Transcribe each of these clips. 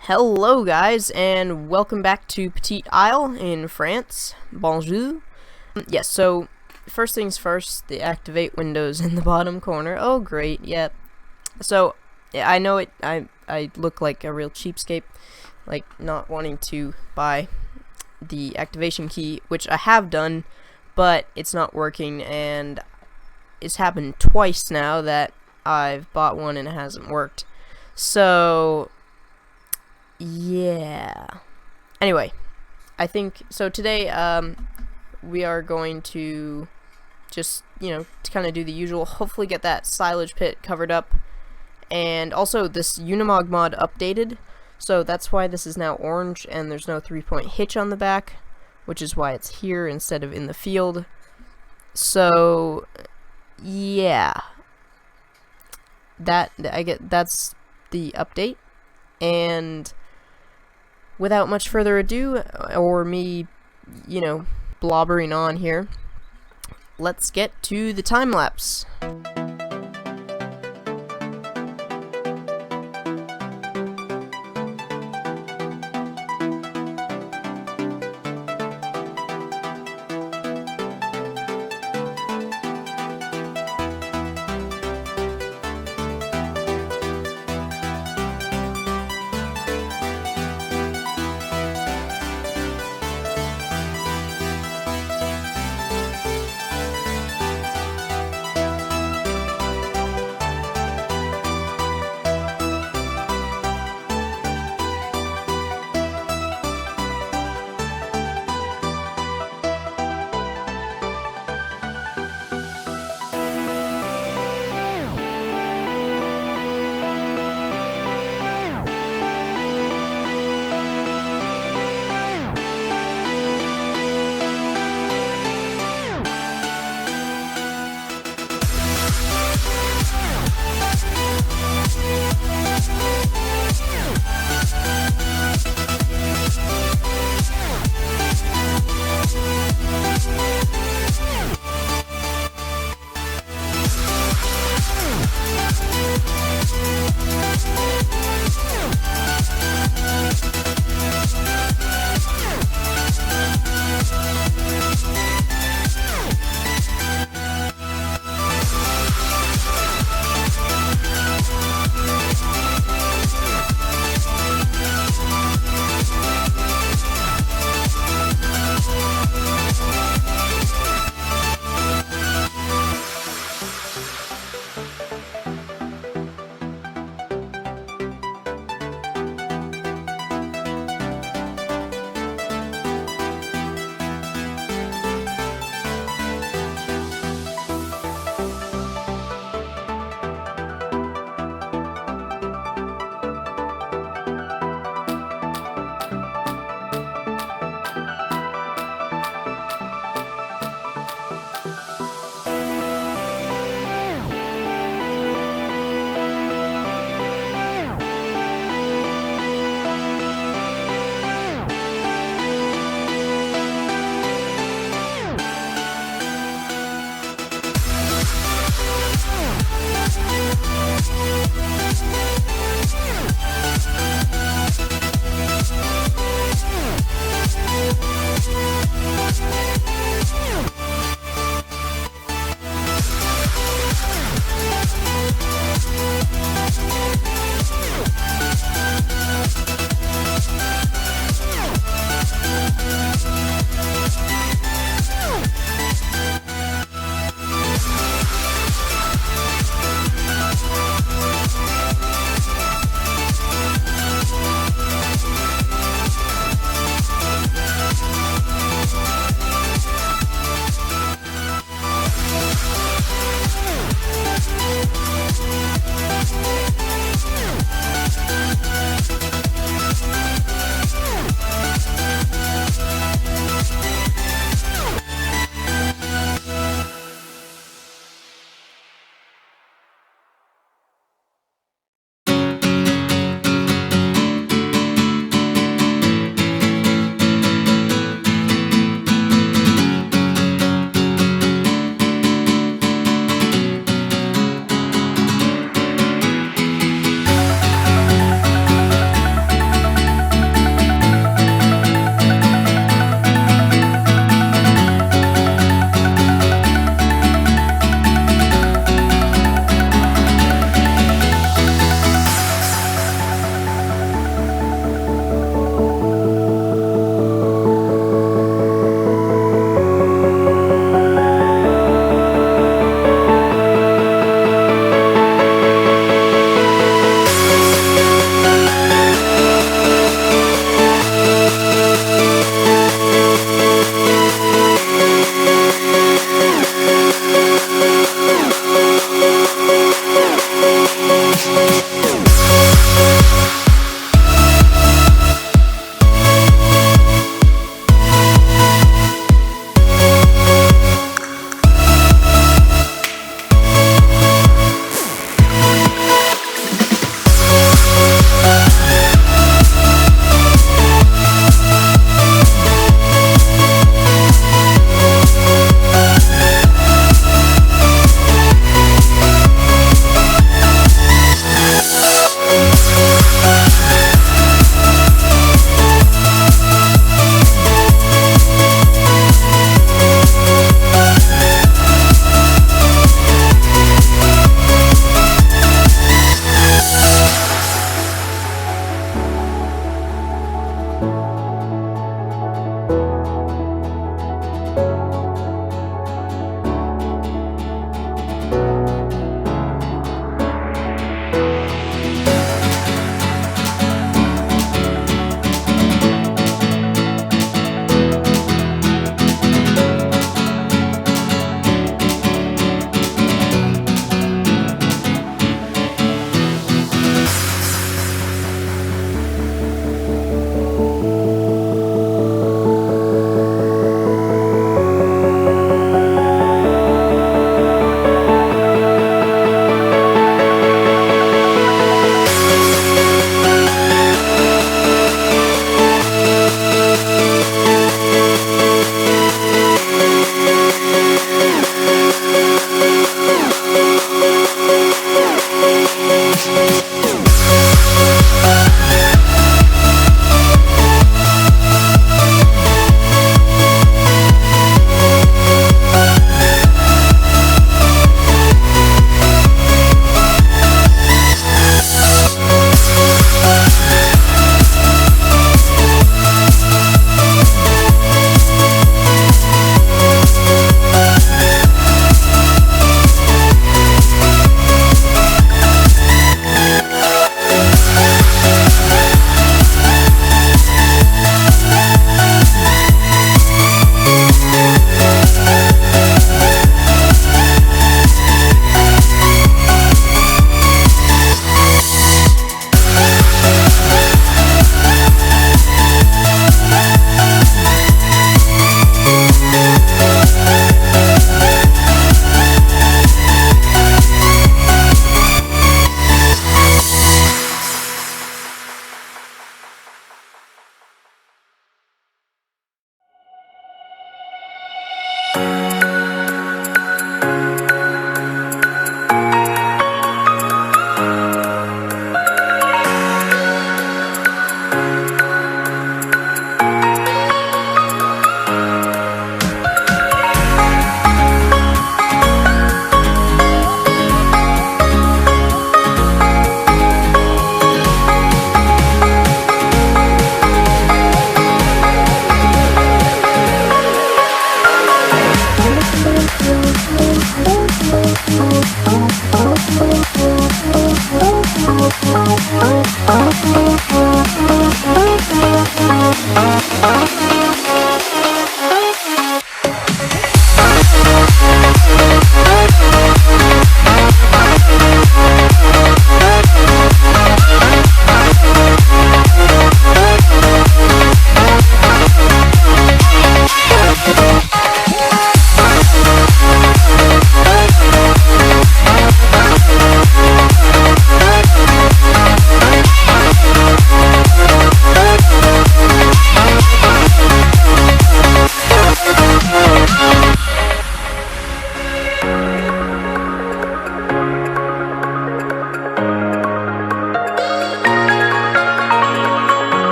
Hello guys, and welcome back to Petite Ile in France. Bonjour. Yes, so first things first, the activate windows in the bottom corner. Oh great, yep. So I know it. I look like a real cheapskate, like not wanting to buy the activation key, which I have done, but it's not working, and it's happened twice now that I've bought one and it hasn't worked. So yeah. Anyway, I think so today we are going to just, to kind of do the usual, hopefully get that silage pit covered up. And also this Unimog mod updated, so that's why this is now orange and there's no 3-point hitch on the back, which is why it's here instead of in the field. So yeah, that's the update. And without much further ado, or me, blobbering on here, let's get to the time lapse.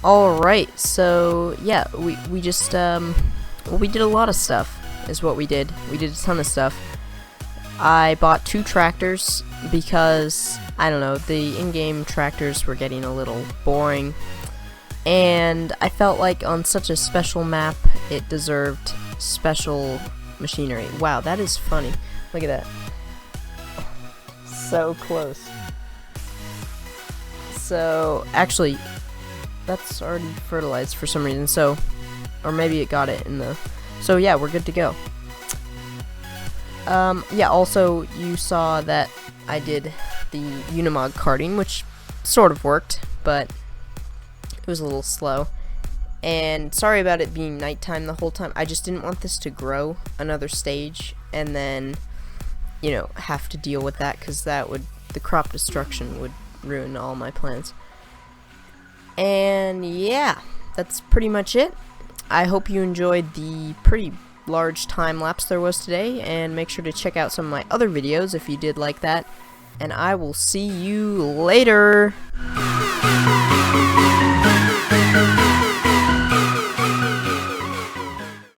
Alright, so yeah, we just well, we did a lot of stuff is what we did. We did a ton of stuff. I bought 2 tractors because, I don't know, the in-game tractors were getting a little boring, and I felt like on such a special map it deserved special machinery. Wow, that is funny. Look at that. So close. So, actually, that's already fertilized for some reason, so, or maybe it got it in the, so yeah, we're good to go. Yeah, also, you saw that I did the Unimog karting, which sort of worked, but it was a little slow. And sorry about it being nighttime the whole time. I just didn't want this to grow another stage, and then, you know, have to deal with that, because that would, the crop destruction would ruin all my plans. And yeah, that's pretty much it. I hope you enjoyed the pretty large time lapse there was today, and make sure to check out some of my other videos if you did like that, and I will see you later.